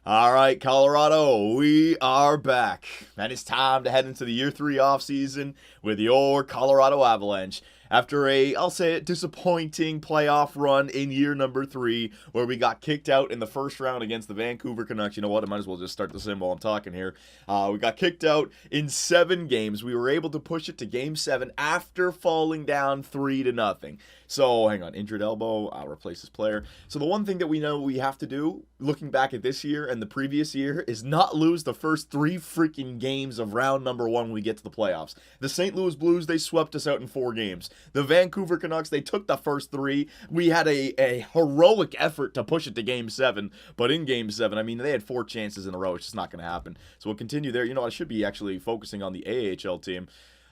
All right, Colorado, we are back. And it's time to head into the year 3 offseason with your Colorado Avalanche. After I'll say it, disappointing playoff run in year number 3, where we got kicked out in the first round against the Vancouver Canucks. You know what? I might as well just start the sim while I'm talking here. We got kicked out in 7 games. We were able to push it to game 7 after falling down 3-0. So, hang on, injured elbow, I'll replace this player. So the one thing that we know we have to do, looking back at this year and the previous year, is not lose the first 3 freaking games of round number 1 when we get to the playoffs. The St. Louis Blues, they swept us out in 4 games. The Vancouver Canucks, they took the first 3. We had a heroic effort to push it to game 7, but in game 7, I mean, they had 4 chances in a row. It's just not going to happen. So we'll continue there. You know, I should be actually focusing on the AHL team.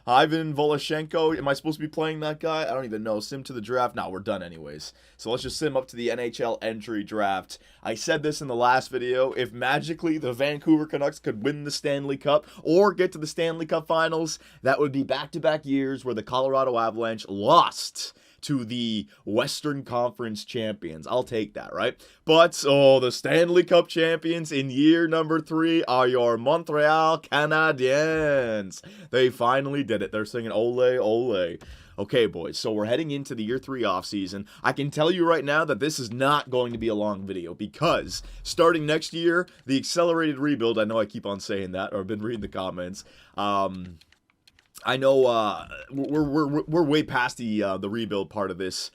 Ivan Voloshenko, am I supposed to be playing that guy? I don't even know. Sim to the draft? No, we're done anyways. So let's just sim up to the NHL entry draft. I said this in the last video. If magically the Vancouver Canucks could win the Stanley Cup or get to the Stanley Cup Finals, that would be back-to-back years where the Colorado Avalanche lost to the Western Conference champions. I'll take that, right? But, the Stanley Cup champions in year number 3 are your Montreal Canadiens. They finally did it. They're singing ole, ole. Okay, boys, so we're heading into the year 3 offseason. I can tell you right now that this is not going to be a long video because starting next year, the accelerated rebuild, I know I keep on saying that, or I've been reading the comments, I know we're way past the rebuild part of this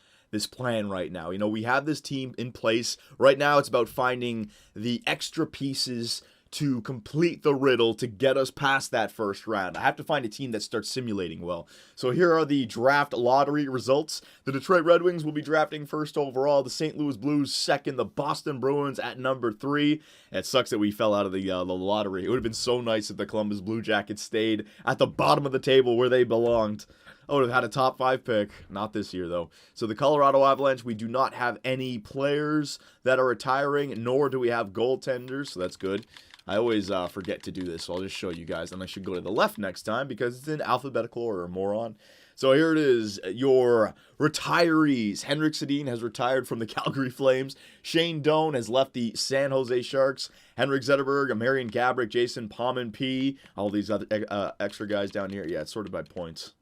plan right now. You know, we have this team in place. Right now it's about finding the extra pieces to complete the riddle to get us past that first round. I have to find a team that starts simulating well. So here are the draft lottery results. The Detroit Red Wings will be drafting first overall. The St. Louis Blues second. The Boston Bruins at number 3. It sucks that we fell out of the lottery. It would have been so nice if the Columbus Blue Jackets stayed at the bottom of the table where they belonged. I would have had a top 5 pick. Not this year, though. So the Colorado Avalanche, we do not have any players that are retiring, nor do we have goaltenders, so that's good. I always forget to do this, so I'll just show you guys. And I should go to the left next time because it's in alphabetical order, moron. So here it is, your retirees. Henrik Sedin has retired from the Calgary Flames. Shane Doan has left the San Jose Sharks. Henrik Zetterberg, Marian Gaborik, Jason Pominp, all these other extra guys down here. Yeah, it's sorted by points.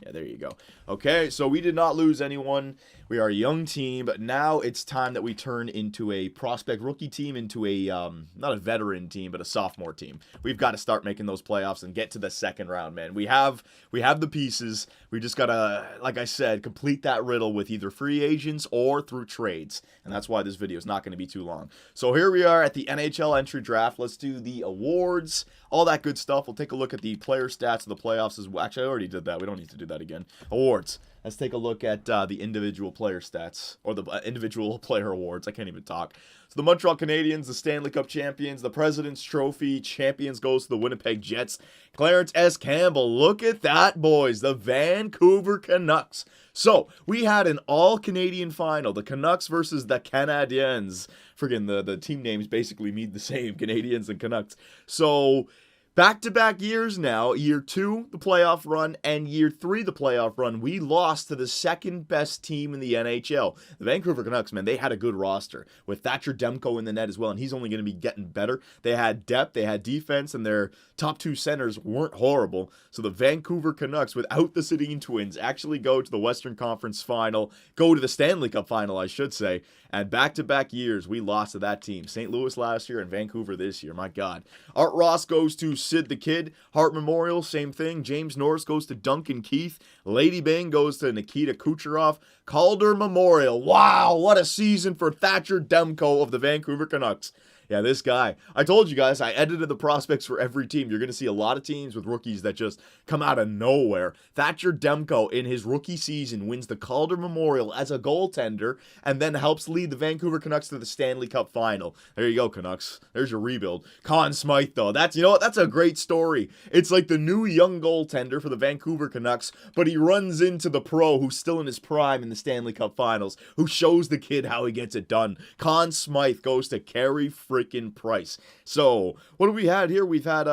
Yeah, there you go. Okay, so we did not lose anyone. We are a young team, but now it's time that we turn into a prospect rookie team, into a, not a veteran team, but a sophomore team. We've got to start making those playoffs and get to the second round, man. We have the pieces. We just got to, like I said, complete that riddle with either free agents or through trades. And that's why this video is not going to be too long. So here we are at the NHL entry draft. Let's do the awards, all that good stuff. We'll take a look at the player stats of the playoffs as well. Actually, I already did that. We don't need to do that again. Awards. Let's take a look at the individual player stats, or the individual player awards. I can't even talk. So the Montreal Canadiens, the Stanley Cup champions, the President's Trophy champions goes to the Winnipeg Jets. Clarence S. Campbell, look at that, boys. The Vancouver Canucks. So we had an all-Canadian final, the Canucks versus the Canadiens. Friggin' the team names basically mean the same, Canadiens and Canucks. So back-to-back years now, year 2, the playoff run, and year 3, the playoff run, we lost to the second-best team in the NHL. The Vancouver Canucks, man, they had a good roster with Thatcher Demko in the net as well, and he's only going to be getting better. They had depth, they had defense, and their top 2 centers weren't horrible. So the Vancouver Canucks, without the Sedin twins, actually go to the Western Conference Final, go to the Stanley Cup Final, I should say, and back-to-back years, we lost to that team. St. Louis last year and Vancouver this year, my God. Art Ross goes to Sid the Kid. Hart Memorial, same thing. James Norris goes to Duncan Keith. Lady Bing goes to Nikita Kucherov. Calder Memorial. Wow, what a season for Thatcher Demko of the Vancouver Canucks. Yeah, this guy. I told you guys, I edited the prospects for every team. You're going to see a lot of teams with rookies that just come out of nowhere. Thatcher Demko, in his rookie season, wins the Calder Memorial as a goaltender and then helps lead the Vancouver Canucks to the Stanley Cup Final. There you go, Canucks. There's your rebuild. Conn Smythe, though. That's, you know what? That's a great story. It's like the new young goaltender for the Vancouver Canucks, but he runs into the pro who's still in his prime in the Stanley Cup Finals, who shows the kid how he gets it done. Conn Smythe goes to Carey freaking price. So, what have we had here? We've had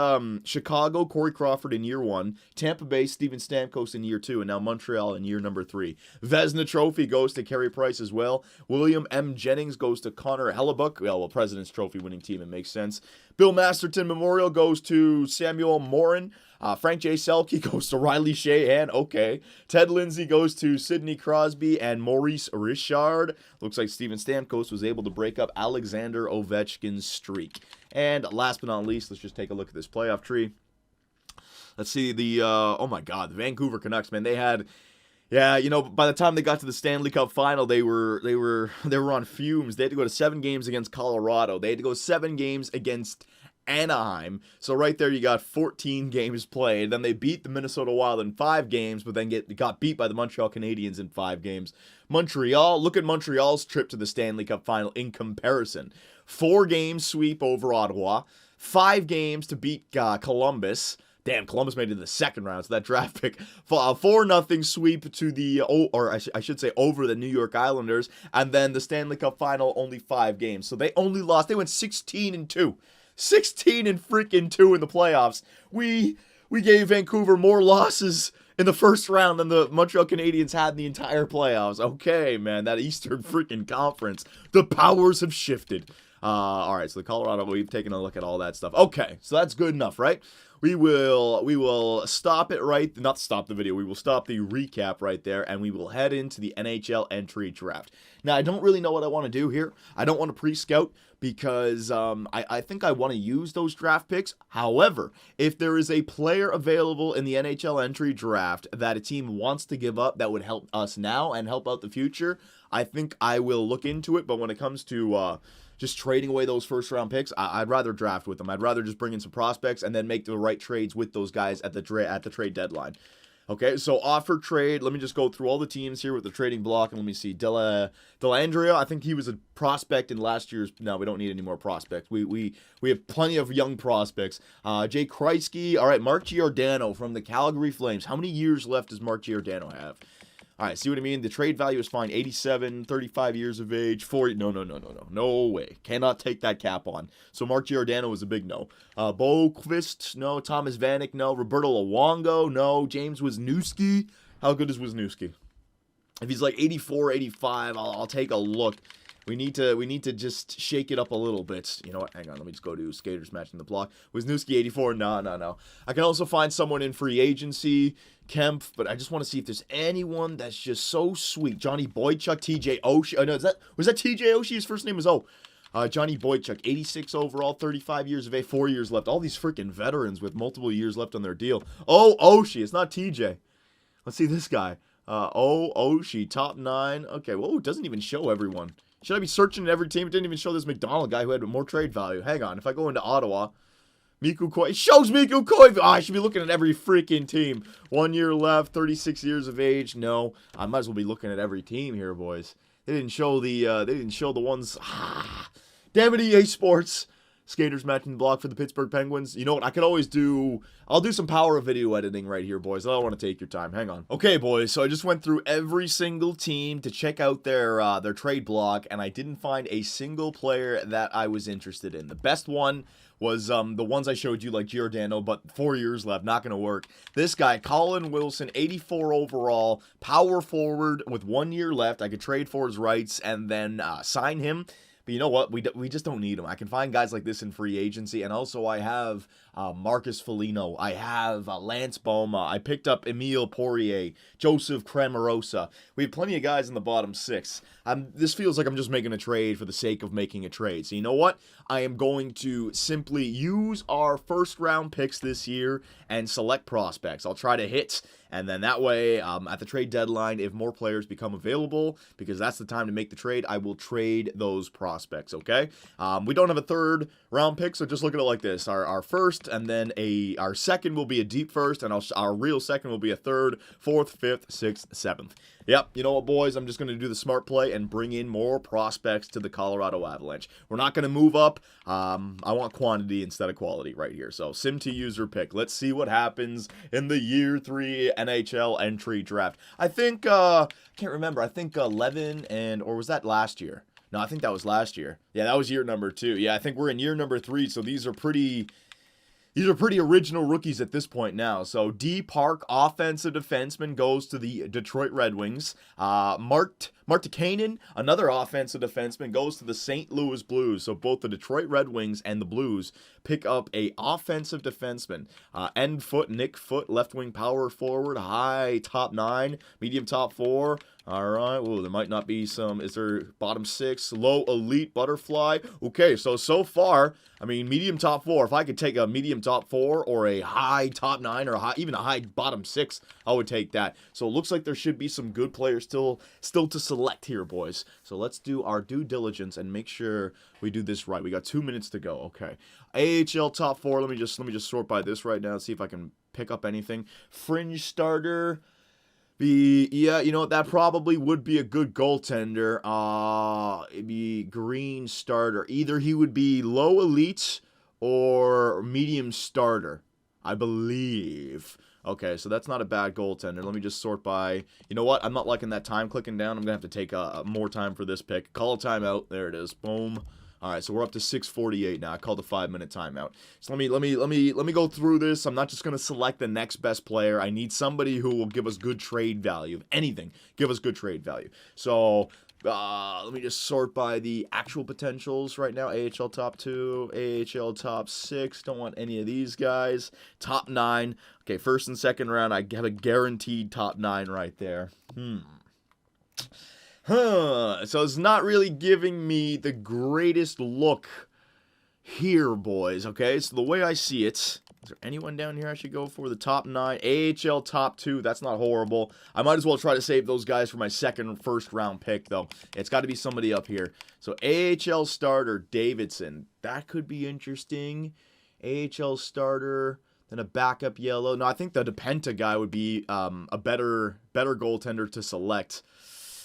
Chicago, Corey Crawford in year 1, Tampa Bay, Steven Stamkos in year 2, and now Montreal in year number 3. Vezina Trophy goes to Carey Price as well. William M. Jennings goes to Connor Hellebuck. Well, President's Trophy winning team, it makes sense. Bill Masterton Memorial goes to Samuel Morin. Frank J. Selke goes to Riley Sheahan. Okay. Ted Lindsay goes to Sidney Crosby and Maurice Richard. Looks like Steven Stamkos was able to break up Alexander Ovechkin's streak. And last but not least, let's just take a look at this playoff tree. Let's see the, oh my God, the Vancouver Canucks, man. They had, yeah, you know, by the time they got to the Stanley Cup final, they were on fumes. They had to go to 7 games against Colorado. They had to go 7 games against Anaheim. So right there you got 14 games played. Then they beat the Minnesota Wild in 5 games, but then got beat by the Montreal Canadiens in 5 games. Montreal, look at Montreal's trip to the Stanley Cup final in comparison. 4-game sweep over Ottawa, 5 games to beat Columbus. Damn, Columbus made it to the second round, so that draft pick. 4-0 sweep to the, or I should say over the New York Islanders, and then the Stanley Cup final, only 5 games. So they only lost, they went 16-2. 16 and freaking 2 in the playoffs. We gave Vancouver more losses in the first round than the Montreal Canadiens had in the entire playoffs. Okay, man, that Eastern freaking Conference. The powers have shifted. All right, so the Colorado, we've taken a look at all that stuff. Okay, so that's good enough, right? We will stop it right, not stop the video, we will stop the recap right there, and we will head into the NHL entry draft. Now, I don't really know what I want to do here. I don't want to pre-scout because I think I want to use those draft picks. However, if there is a player available in the NHL entry draft that a team wants to give up that would help us now and help out the future, I think I will look into it. But when it comes to just trading away those first-round picks, I'd rather draft with them. I'd rather just bring in some prospects and then make the right trades with those guys at the trade deadline. Okay, so offer trade. Let me just go through all the teams here with the trading block, and let me see. Delandria, I think he was a prospect in last year's. No, we don't need any more prospects. We have plenty of young prospects. Jay Kreisky. All right, Mark Giordano from the Calgary Flames. How many years left does Mark Giordano have? All right, see what I mean? The trade value is fine. 87, 35 years of age, 40. No way. Cannot take that cap on. So Mark Giordano is a big no. Boqvist, no. Thomas Vanek, no. Roberto Luongo, no. James Wisniewski. How good is Wisniewski? If he's like 84, 85, I'll take a look. We need to just shake it up a little bit. You know what? Hang on. Let me just go to skaters matching the block. Wisniewski 84. No. I can also find someone in free agency. Kemp, but I just want to see if there's anyone that's just so sweet. Johnny Boychuk, TJ Oshie. Oh, no, was that TJ Oshie? His first name was Johnny Boychuk, 86 overall, 35 years of age, 4 years left. All these freaking veterans with multiple years left on their deal. Oh, Oshie. It's not TJ. Let's see this guy. Oshie, top 9. Okay, well, it doesn't even show everyone. Should I be searching every team? It didn't even show this McDonald guy who had more trade value. Hang on. If I go into Ottawa, Mikko Koivu. It shows Mikko Koivu. Oh, I should be looking at every freaking team. 1 year left, 36 years of age. No, I might as well be looking at every team here, boys. They didn't show the ones. Damn it, EA Sports. Skaters matching the block for the Pittsburgh Penguins. You know what? I'll do some power of video editing right here, boys. I don't want to take your time. Hang on. Okay, boys. So I just went through every single team to check out their trade block, and I didn't find a single player that I was interested in. The best one was the ones I showed you, like Giordano, but 4 years left. Not going to work. This guy, Colin Wilson, 84 overall, power forward with 1 year left. I could trade for his rights and then sign him. But you know what? We just don't need him. I can find guys like this in free agency. And also I have Marcus Foligno. I have Lance Boma. I picked up Emile Poirier, Joseph Cramarosa. We have plenty of guys in the bottom 6. This feels like I'm just making a trade for the sake of making a trade. So you know what? I am going to simply use our first round picks this year and select prospects. I'll try to hit. And then that way, at the trade deadline, if more players become available, because that's the time to make the trade, I will trade those prospects, okay? We don't have a third round pick, so just look at it like this. Our first, and then our second will be a deep first, and our real second will be a third, fourth, fifth, sixth, seventh. Yep, you know what, boys? I'm just going to do the smart play and bring in more prospects to the Colorado Avalanche. We're not going to move up. I want quantity instead of quality right here. So, sim to user pick. Let's see what happens in the year 3 NHL entry draft. I think, can't remember. I think 11 or was that last year? No, I think that was last year. Yeah, that was year number 2. Yeah, I think we're in year number 3, so these are pretty original rookies at this point now. So D Park, offensive defenseman, goes to the Detroit Red Wings. Martikainen, another offensive defenseman, goes to the St. Louis Blues. So both the Detroit Red Wings and the Blues pick up a offensive defenseman. Nick Foot, left wing power forward, high top 9, medium top 4. All right. Ooh, there might not be some. Is there bottom 6? Low elite butterfly. Okay, so far, I mean, medium top 4. If I could take a medium top 4 or a high top 9 or even a high bottom 6, I would take that. So it looks like there should be some good players still to select here, boys. So let's do our due diligence and make sure we do this right. We got 2 minutes to go. Okay. AHL top 4. Let me just sort by this right now and see if I can pick up anything. Fringe starter. Yeah, you know what? That probably would be a good goaltender. It'd be green starter. Either he would be low elite or medium starter, I believe. Okay, so that's not a bad goaltender. Let me just sort by... You know what? I'm not liking that time clicking down. I'm going to have to take more time for this pick. Call a timeout. There it is. Boom. All right, so we're up to 6:48 now. I called a 5-minute timeout. So let me go through this. I'm not just gonna select the next best player. I need somebody who will give us good trade value. If anything, give us good trade value. So let me just sort by the actual potentials right now. AHL top 2, AHL top 6. Don't want any of these guys. Top 9. Okay, first and second round. I have a guaranteed top 9 right there. So it's not really giving me the greatest look here, boys, okay? So the way I see it, is there anyone down here I should go for? The top 9, AHL top 2, that's not horrible. I might as well try to save those guys for my first round pick, though. It's got to be somebody up here. So AHL starter, Davidson. That could be interesting. AHL starter, then a backup yellow. No, I think the DePenta guy would be a better goaltender to select.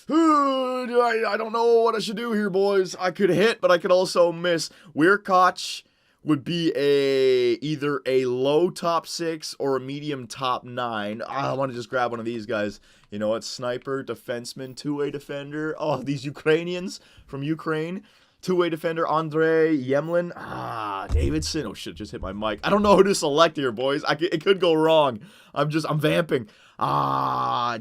I don't know what I should do here, boys. I could hit, but I could also miss. Weirkoch would be either a low top 6 or a medium top 9. I want to just grab one of these guys. You know what? Sniper, defenseman, two-way defender. Oh, these Ukrainians from Ukraine. Two-way defender, Andrei Yemlin. Davidson. Oh, shit, just hit my mic. I don't know who to select here, boys. It could go wrong. I'm vamping.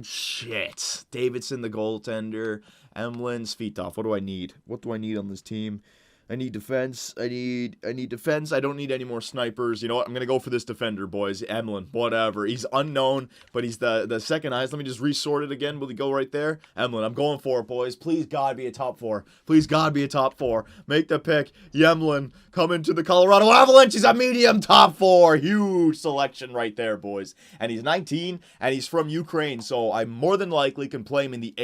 Shit. Davidson, the goaltender. Emlin, Svitov. What do I need? What do I need on this team? I need defense. I need defense. I don't need any more snipers. You know what? I'm going to go for this defender, boys. Emlyn, whatever. He's unknown, but he's the second highest. Let me just resort it again. Will he go right there? Emlyn, I'm going for it, boys. Please, God, be a top 4. Please, God, be a top 4. Make the pick. Yemlin, coming to the Colorado Avalanche. He's a medium top 4. Huge selection right there, boys. And he's 19, and he's from Ukraine, so I more than likely can play him in the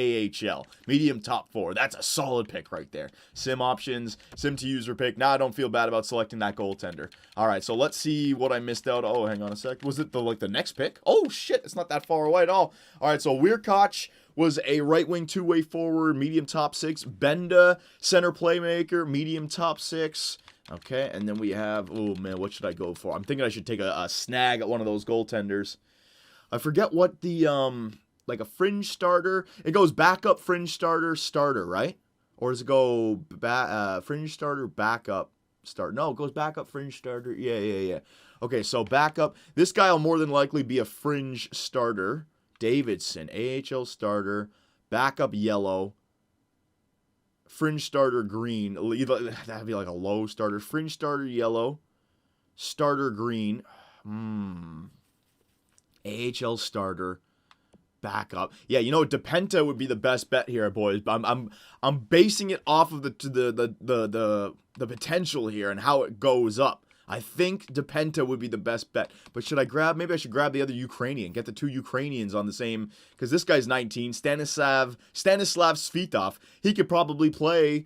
AHL. Medium top 4. That's a solid pick right there. Sim options, sim to user pick. Now I don't feel bad about selecting that goaltender. All right, so let's see what I missed out. Oh, hang on a sec. Was it the next pick? Oh shit, it's not that far away at all. All right, so Weirkoch was a right wing two-way forward, medium top 6. Benda, center playmaker, medium top 6. Okay, and then we have, oh man, what should I go for? I'm thinking I should take a snag at one of those goaltenders. I forget what the like a fringe starter. It goes backup, fringe starter, right? Or does it go fringe starter, backup, start? No, it goes backup, fringe starter. Yeah. Okay, so backup. This guy will more than likely be a fringe starter. Davidson, AHL starter, backup yellow, fringe starter green. That'd be like a low starter. Fringe starter yellow, starter green. AHL starter. Backup. Yeah, you know, DePenta would be the best bet here, boys. I'm basing it off of the potential here and how it goes up. I think DePenta would be the best bet. But should I grab? Maybe I should grab the other Ukrainian. Get the two Ukrainians on the same, because this guy's 19. Stanislav Svitov. He could probably play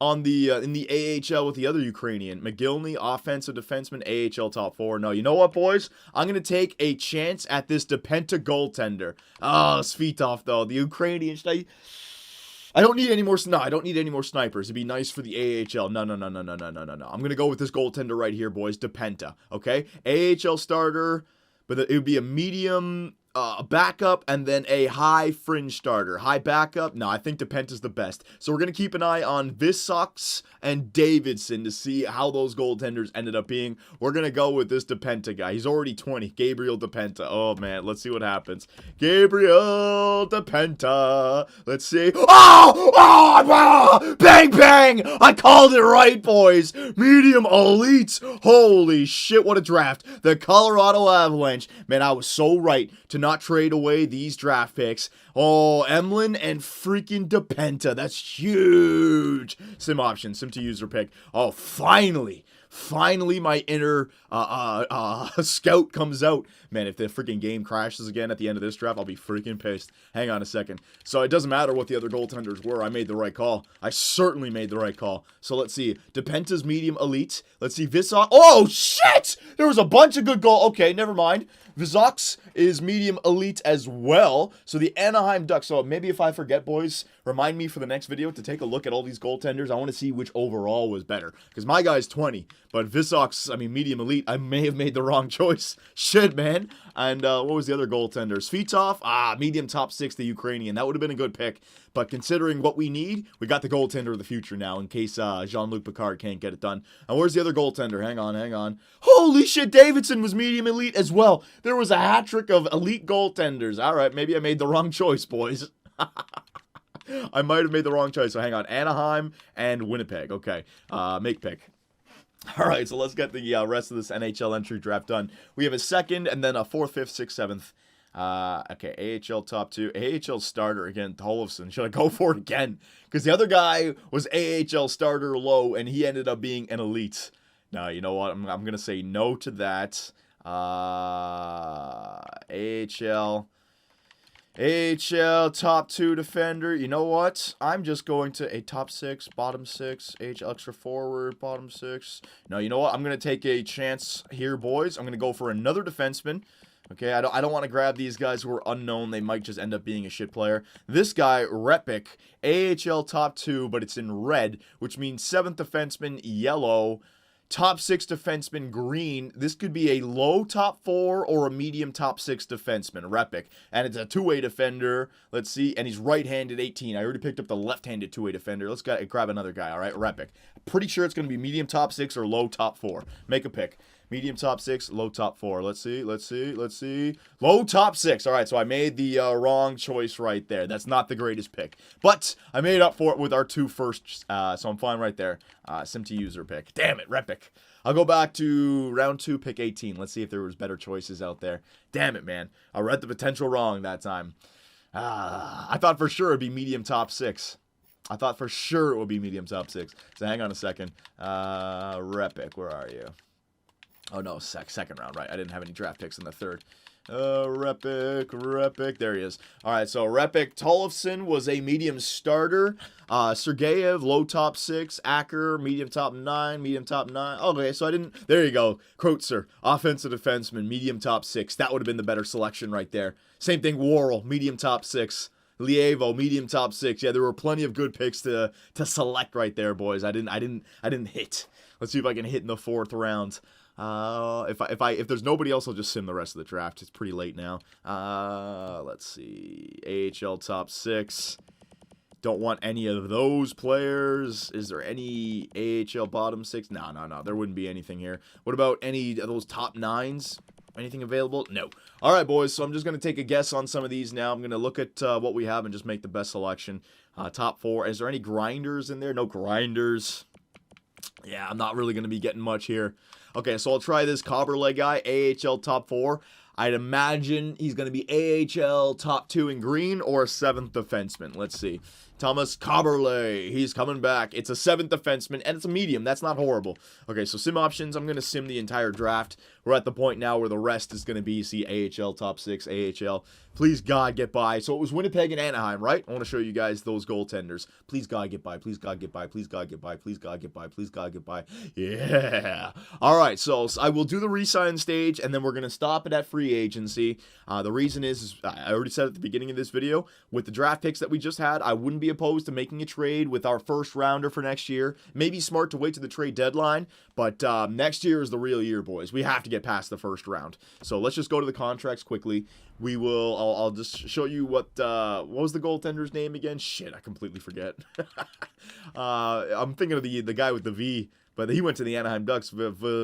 on the in the AHL with the other Ukrainian. McGillney, offensive defenseman, AHL top 4. No, you know what, boys? I'm going to take a chance at this DePenta goaltender. Oh, Svitov, though. The Ukrainian. I don't need any more. No, I don't need any more snipers. It'd be nice for the AHL. No. I'm going to go with this goaltender right here, boys. DePenta, okay? AHL starter, but it would be a medium backup and then a high fringe starter. High backup? No, I think DePenta's the best. So we're going to keep an eye on Vissox and Davidson to see how those goaltenders ended up being. We're going to go with this DePenta guy. He's already 20. Gabriel DePenta. Oh, man. Let's see what happens. Gabriel DePenta. Let's see. Oh! Bang, bang! I called it right, boys. Medium elite. Holy shit, what a draft. The Colorado Avalanche. Man, I was so right to not trade away these draft picks. Oh, Emlyn and freaking DePenta. That's huge. Sim option, sim to user pick. Oh, finally my inner scout comes out. Man, if the freaking game crashes again at the end of this draft, I'll be freaking pissed. Hang on a second. So it doesn't matter what the other goaltenders were. I made the right call. I certainly made the right call. So let's see. DePenta's medium elite. Let's see. Vissox. Oh, shit! There was a bunch of good goal. Okay, never mind. Vissox is medium elite as well. So the Anaheim Ducks. So maybe if I forget, boys, remind me for the next video to take a look at all these goaltenders. I want to see which overall was better. Because my guy's 20. But Vissox, I mean, medium elite, I may have made the wrong choice. Shit, man. And what was the other goaltender? Svitov? Medium top 6, the Ukrainian. That would have been a good pick. But considering what we need, we got the goaltender of the future now in case Jean-Luc Picard can't get it done. And where's the other goaltender? Hang on. Holy shit, Davidson was medium elite as well. There was a hat trick of elite goaltenders. All right, maybe I made the wrong choice, boys. I might have made the wrong choice. So hang on. Anaheim and Winnipeg. Okay, make pick. All right, so let's get the rest of this NHL entry draft done. We have a second and then a 4th, 5th, 6th, 7th. Okay, AHL top 2. AHL starter again, Tollefson. Should I go for it again? Because the other guy was AHL starter low, and he ended up being an elite. No, you know what? I'm going to say no to that. AHL top 2 defender. You know what? I'm just going to a top 6, bottom 6, AHL extra forward, bottom 6. No, you know what? I'm going to take a chance here, boys. I'm going to go for another defenseman. Okay, I don't want to grab these guys who are unknown. They might just end up being a shit player. This guy, Repik, AHL top 2, but it's in red, which means 7th defenseman, yellow. Top 6 defenseman, green. This could be a low top 4 or a medium top 6 defenseman, Repik. And it's a two-way defender. Let's see. And he's right-handed, 18. I already picked up the left-handed two-way defender. Let's grab another guy, all right? Repik. Pretty sure it's going to be medium top 6 or low top 4. Make a pick. Medium top 6, low top 4. Let's see. Low top 6. All right, so I made the wrong choice right there. That's not the greatest pick. But I made up for it with our 2 firsts, so I'm fine right there. Sim to user pick. Damn it, Repik. I'll go back to round 2, pick 18. Let's see if there was better choices out there. Damn it, man. I read the potential wrong that time. I thought for sure it'd be medium top 6. I thought for sure it would be medium top 6. So hang on a second. Repik, where are you? Oh, no, second round, right. I didn't have any draft picks in the third. Repik. There he is. All right, so Repik. Tollefson was a medium starter. Sergeyev, low top 6. Acker, medium top 9. Okay, so I didn't... There you go. Kreutzer, offensive defenseman, medium top 6. That would have been the better selection right there. Same thing, Worrell, medium top 6. Lievo, medium top 6. Yeah, there were plenty of good picks to select right there, boys. I didn't hit. Let's see if I can hit in the 4th round. If there's nobody else, I'll just sim the rest of the draft. It's pretty late now. Let's see. AHL top 6. Don't want any of those players. Is there any AHL bottom 6? No. There wouldn't be anything here. What about any of those top 9s? Anything available? No. All right, boys. So I'm just going to take a guess on some of these now. I'm going to look at what we have and just make the best selection. Top 4. Is there any grinders in there? No grinders. Yeah, I'm not really going to be getting much here. Okay, so I'll try this Cobberleg guy, AHL top 4. I'd imagine he's going to be AHL top 2 in green or a 7th defenseman. Let's see. Thomas Cobberleg, he's coming back. It's a 7th defenseman, and it's a medium. That's not horrible. Okay, so sim options, I'm going to sim the entire draft. We're at the point now where the rest is going to be, see, AHL top 6, AHL. Please, God, get by. So it was Winnipeg and Anaheim, right? I want to show you guys those goaltenders. Please, God, get by. Please, God, get by. Please, God, get by. Please, God, get by. Please, God, get by. Yeah. All right, so I will do the re-sign stage, and then we're going to stop it at free agency. The reason is I already said at the beginning of this video, with the draft picks that we just had, I wouldn't be opposed to making a trade with our first rounder for next year. Maybe smart to wait to the trade deadline, but next year is the real year, boys. We have to get past the first round. So let's just go to the contracts quickly. We will. I'll just show you what was the goaltender's name again? Shit, I completely forget. I'm thinking of the guy with the V. But he went to the Anaheim Ducks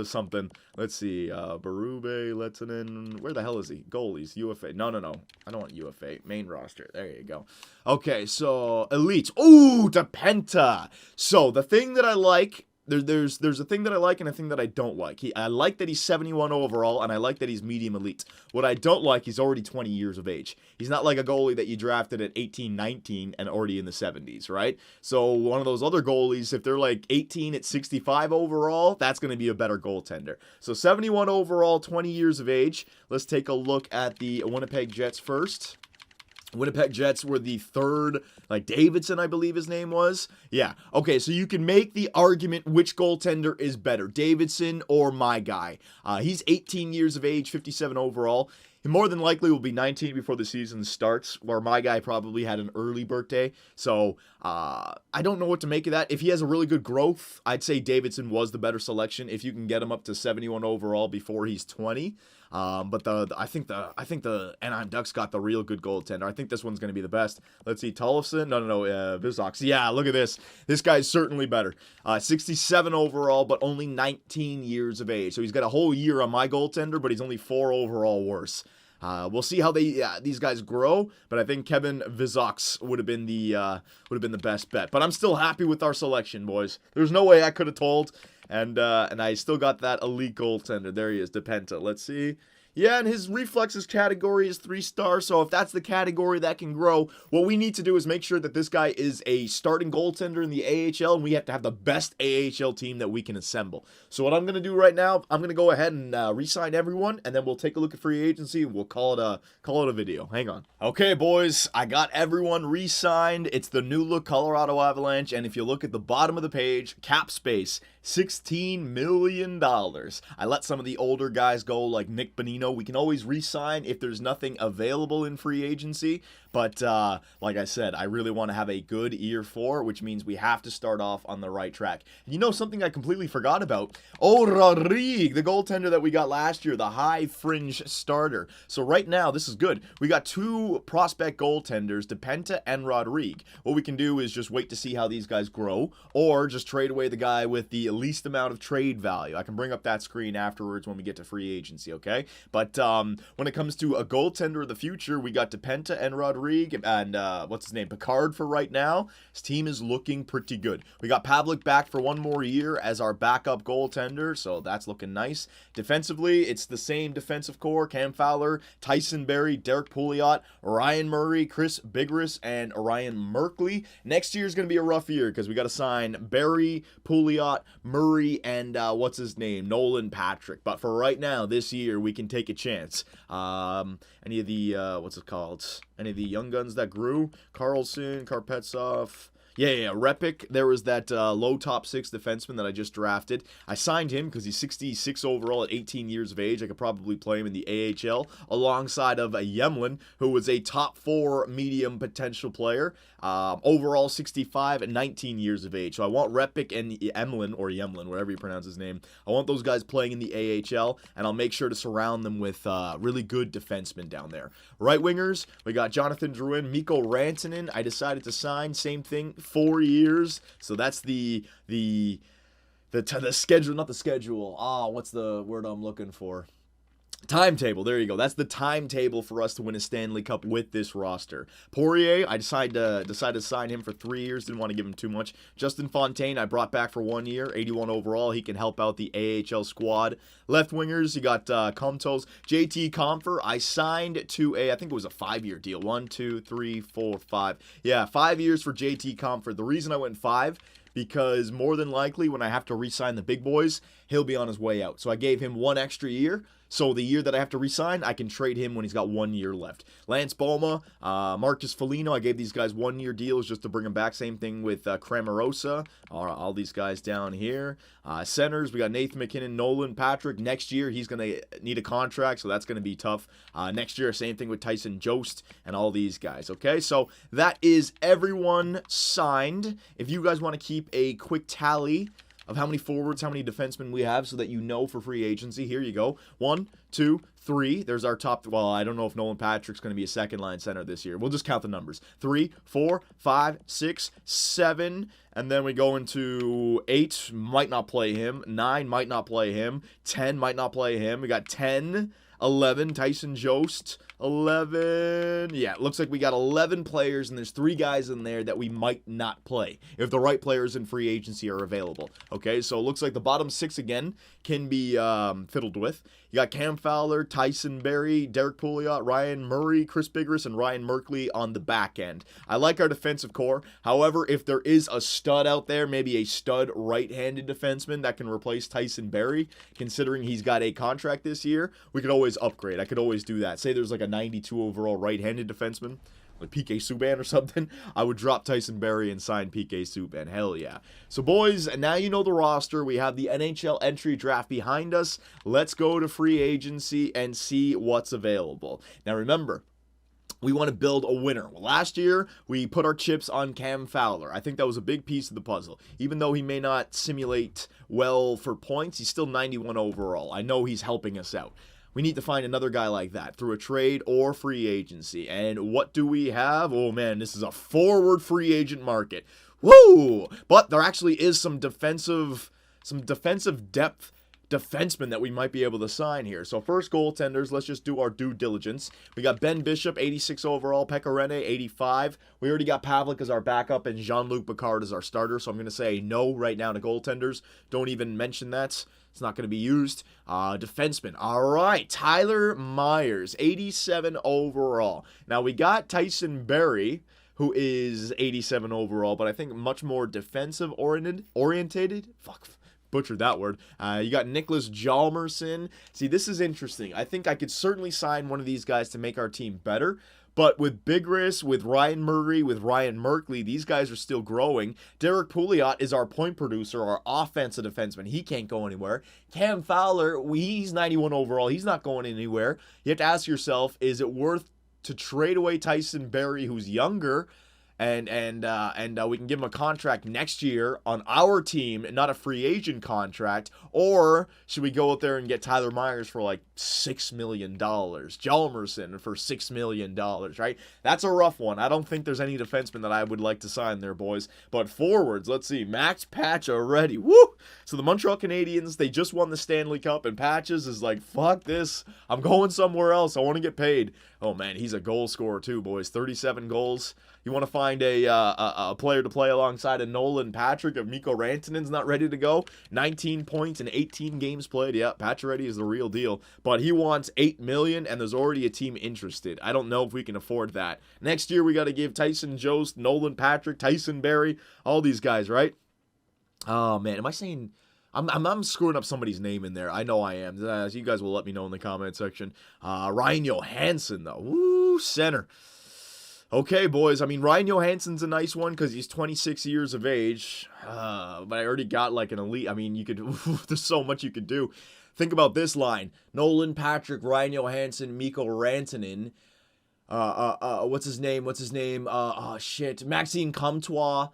something. Let's see. Berube, Lettinen. Where the hell is he? Goalies. UFA. No. I don't want UFA. Main roster. There you go. Okay, so Elite. Ooh, DePenta. So the thing that I like. There's a thing that I like and a thing that I don't like. I like that he's 71 overall, and I like that he's medium elite. What I don't like, he's already 20 years of age. He's not like a goalie that you drafted at 18, 19, and already in the 70s, right? So one of those other goalies, if they're like 18 at 65 overall, that's going to be a better goaltender. So 71 overall, 20 years of age. Let's take a look at the Winnipeg Jets first. Winnipeg Jets were the third, like Davidson, I believe his name was. Yeah. Okay, so you can make the argument which goaltender is better, Davidson or my guy. He's 18 years of age, 57 overall. He more than likely will be 19 before the season starts, where my guy probably had an early birthday. So I don't know what to make of that. If he has a really good growth, I'd say Davidson was the better selection if you can get him up to 71 overall before he's 20. But I think the Anaheim Ducks got the real good goaltender. I think this one's going to be the best. Let's see, Tollefson. No, Vizox. Yeah, look at this. This guy's certainly better. 67 overall, but only 19 years of age. So he's got a whole year on my goaltender, but he's only 4 overall worse. We'll see how these guys grow, but I think Kevin Vizox would have been the best bet. But I'm still happy with our selection, boys. There's no way I could have told. And I still got that elite goaltender. There he is, DePenta. Let's see. Yeah, and his reflexes category is 3-star, so if that's the category that can grow, what we need to do is make sure that this guy is a starting goaltender in the AHL, and we have to have the best AHL team that we can assemble. So what I'm going to do right now, I'm going to go ahead and re-sign everyone, and then we'll take a look at free agency, and we'll call it a video. Hang on. Okay, boys, I got everyone re-signed. It's the new look Colorado Avalanche, and if you look at the bottom of the page, cap space, $16 million. I let some of the older guys go, like Nick Bonino. We can always re-sign if there's nothing available in free agency. But like I said, I really want to have a good year 4, which means we have to start off on the right track. You know, something I completely forgot about. Oh, Rodrigue, the goaltender that we got last year, the high fringe starter. So right now, this is good. We got 2 prospect goaltenders, DePenta and Rodrigue. What we can do is just wait to see how these guys grow, or just trade away the guy with the least amount of trade value. I can bring up that screen afterwards when we get to free agency, okay? But when it comes to a goaltender of the future, we got DePenta and Rodrigue and what's his name, Picard for right now. His team is looking pretty good. We got Pavlik back for 1 more year as our backup goaltender, so that's looking nice. Defensively, it's the same defensive core: Cam Fowler, Tyson Barrie, Derek Pouliot, Ryan Murray, Chris Bigris, and Ryan Merkley. Next year is going to be a rough year because we got to sign Barrie, Pouliot, Murray, and what's his name, Nolan Patrick. But for right now, this year, we can take a chance. Any of the any of the young guns that grew, Carlson, Karpetsov. Yeah, Repik. There was that low top 6 defenseman that I just drafted. I signed him because he's 66 overall at 18 years of age. I could probably play him in the AHL alongside of a Yemlin, who was a top 4 medium potential player. Overall 65 at 19 years of age. So I want Repik and Yemlin, whatever you pronounce his name. I want those guys playing in the AHL, and I'll make sure to surround them with really good defensemen down there. Right wingers, we got Jonathan Drouin, Mikko Rantanen. I decided to sign, same thing, 4 years. So that's the schedule, not the schedule. What's the word I'm looking for? Timetable. There you go. That's the timetable for us to win a Stanley Cup with this roster. Poirier, I decided to sign him for 3 years. Didn't want to give him too much. Justin Fontaine, I brought back for 1 year, 81 overall. He can help out the AHL squad. Left wingers, you got Comtos. JT Compher, I signed to I think it was a 5-year deal. 1, 2, 3, 4, 5. Yeah, 5 years for JT Compher. The reason I went 5, because more than likely when I have to re-sign the big boys, he'll be on his way out. So I gave him 1 extra year So the year that I have to re-sign, I can trade him when he's got 1 year left. Lance Boma, Marcus Foligno, I gave these guys 1 year deals just to bring them back. Same thing with Cramarosa, all these guys down here. Centers, we got Nathan McKinnon, Nolan Patrick. Next year, he's going to need a contract, so that's going to be tough. Next year, same thing with Tyson Jost and all these guys, okay? So that is everyone signed. If you guys want to keep a quick tally of how many forwards, how many defensemen we have so that you know for free agency. Here you go. 1, 2, 3. There's our top. Well, I don't know if Nolan Patrick's going to be a second line center this year. We'll just count the numbers. 3, 4, 5, 6, 7. And then we go into 8. Might not play him. 9 might not play him. 10 might not play him. We got 10. 11, Tyson Jost. 11, yeah, it looks like we got 11 players, and there's 3 guys in there that we might not play if the right players in free agency are available. Okay, so it looks like the bottom 6 again can be fiddled with. You got Cam Fowler, Tyson Barrie, Derek Pouliot, Ryan Murray, Chris Bigris, and Ryan Merkley on the back end. I like our defensive core. However, if there is a stud out there, maybe a stud right-handed defenseman that can replace Tyson Barrie, considering he's got a contract this year, we could always upgrade. I could always do that. Say there's like a 92 overall right-handed defenseman, like PK Subban or something, I would drop Tyson Barrie and sign PK Subban. Hell yeah. So boys, now you know the roster. We have the NHL entry draft behind us. Let's go to free agency and see what's available. Now remember, we want to build a winner. Well, last year, we put our chips on Cam Fowler. I think that was a big piece of the puzzle. Even though he may not simulate well for points, he's still 91 overall. I know he's helping us out. We need to find another guy like that through a trade or free agency. And what do we have? Oh, man, this is a forward free agent market. Woo! But there actually is some defensive depth defensemen that we might be able to sign here. So first goaltenders, let's just do our due diligence. We got Ben Bishop, 86 overall, Pekka Rinne, 85. We already got Pavlik as our backup and Jean-Luc Picard as our starter, so I'm going to say no right now to goaltenders. Don't even mention that. It's not going to be used. Defenseman. All right. Tyler Myers, 87 overall. Now, we got Tyson Barrie, who is 87 overall, but I think much more defensive orientated. Fuck. Butchered that word. You got Nicholas Hjalmarsson. See, this is interesting. I think I could certainly sign one of these guys to make our team better. But with Bigris, with Ryan Murray, with Ryan Merkley, these guys are still growing. Derek Pouliot is our point producer, our offensive defenseman. He can't go anywhere. Cam Fowler, he's 91 overall. He's not going anywhere. You have to ask yourself, is it worth to trade away Tyson Barrie, who's younger, and we can give him a contract next year on our team and not a free agent contract? Or should we go out there and get Tyler Myers for like $6 million? Hjalmarsson for $6 million, right? That's a rough one. I don't think there's any defenseman that I would like to sign there, boys. But forwards, let's see. Max Patch already. Woo! So the Montreal Canadiens, they just won the Stanley Cup, and Patches is like, fuck this. I'm going somewhere else. I want to get paid. Oh, man, he's a goal scorer too, boys. 37 goals. You want to find a player to play alongside of Nolan Patrick if Mikko Rantanen's not ready to go? 19 points in 18 games played. Yeah, Pacioretty is the real deal. But he wants $8 million, and there's already a team interested. I don't know if we can afford that. Next year, we got to give Tyson Jost, Nolan Patrick, Tyson Barrie, all these guys, right? Oh, man, am I saying... I'm screwing up somebody's name in there. I know I am. You guys will let me know in the comment section. Ryan Johansson, though. Woo, center. Okay, boys. I mean, Ryan Johansson's a nice one because he's 26 years of age. But I already got like an elite. I mean, you could. There's so much you could do. Think about this line: Nolan Patrick, Ryan Johansson, Mikko Rantanen. What's his name? Maxime Comtois.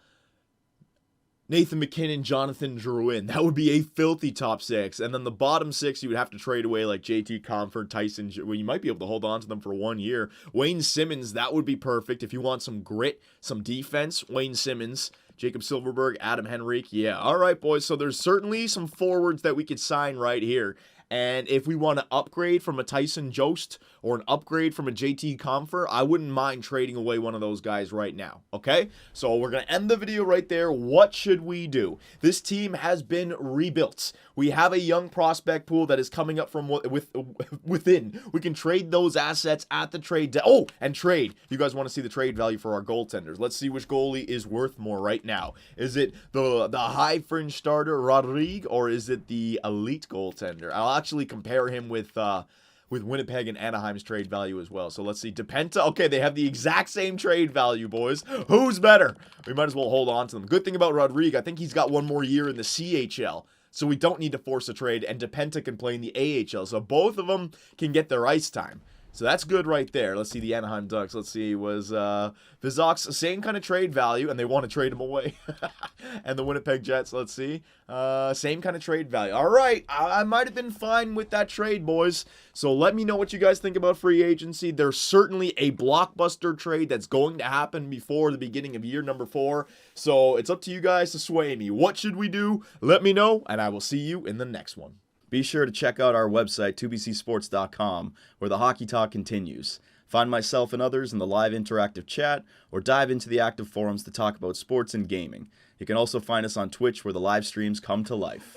Nathan McKinnon, Jonathan Drouin. That would be a filthy top 6. And then the bottom 6, you would have to trade away like JT Compher, Tyson. Well, you might be able to hold on to them for 1 year. Wayne Simmons, that would be perfect. If you want some grit, some defense, Wayne Simmons. Jacob Silverberg, Adam Henrique. Yeah, all right, boys. So there's certainly some forwards that we could sign right here. And if we want to upgrade from a Tyson Jost or an upgrade from a JT Compher, I wouldn't mind trading away one of those guys right now, okay? So we're going to end the video right there. What should we do? This team has been rebuilt. We have a young prospect pool that is coming up from within. We can trade those assets at the trade. And trade. You guys want to see the trade value for our goaltenders. Let's see which goalie is worth more right now. Is it the high fringe starter, Rodrigue, or is it the elite goaltender? I'll actually compare him with Winnipeg and Anaheim's trade value as well. So let's see. DePenta. Okay, they have the exact same trade value, boys. Who's better? We might as well hold on to them. Good thing about Rodrigue, I think he's got one more year in the CHL. So we don't need to force a trade, and DePenta can play in the AHL. So both of them can get their ice time. So that's good right there. Let's see the Anaheim Ducks. Let's see, was Vizok's same kind of trade value, and they want to trade him away. And the Winnipeg Jets, let's see, same kind of trade value. All right, I might have been fine with that trade, boys. So let me know what you guys think about free agency. There's certainly a blockbuster trade that's going to happen before the beginning of year number 4. So it's up to you guys to sway me. What should we do? Let me know, and I will see you in the next one. Be sure to check out our website, 2bcsports.com, where the hockey talk continues. Find myself and others in the live interactive chat, or dive into the active forums to talk about sports and gaming. You can also find us on Twitch, where the live streams come to life.